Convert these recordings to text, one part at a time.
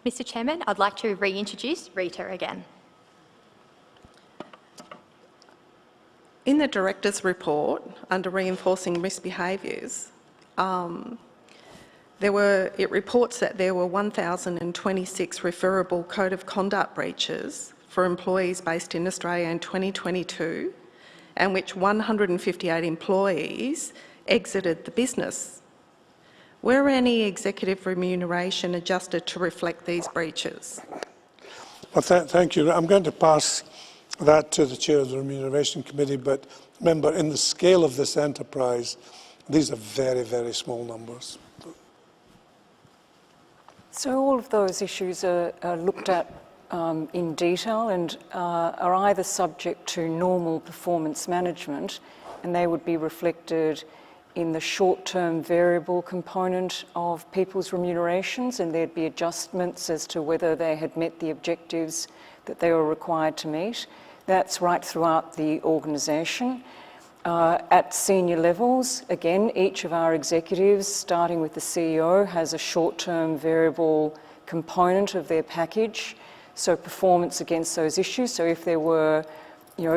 Mr Chairman, I'd like to reintroduce Rita again. In the Director's report, under reinforcing risk behaviours, it reports that there were 1,026 referable code of conduct breaches for employees based in Australia in 2022, and which 158 employees exited the business. Were any executive remuneration adjusted to reflect these breaches? Well, thank you. I'm going to pass that to the Chair of the Remuneration Committee, but remember, in the scale of this enterprise, these are very, very small numbers. So all of those issues are looked at in detail and are either subject to normal performance management, and they would be reflected in the short-term variable component of people's remunerations, and there'd be adjustments as to whether they had met the objectives that they were required to meet. That's right throughout the organisation. At senior levels, again, each of our executives, starting with the CEO, has a short-term variable component of their package, so performance against those issues. So if there were,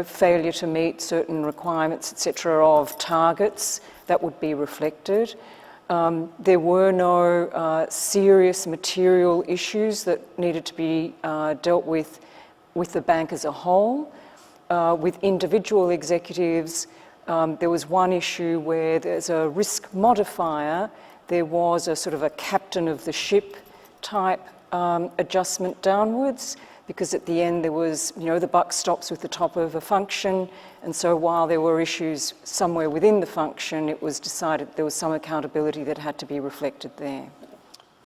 failure to meet certain requirements, etc., of targets, that would be reflected. There were no serious material issues that needed to be dealt with the bank as a whole. With individual executives, there was one issue where there's a risk modifier. There was a sort of a captain of the ship type adjustment downwards, because at the end there was, the buck stops with the top of a function, and so while there were issues somewhere within the function, it was decided there was some accountability that had to be reflected there.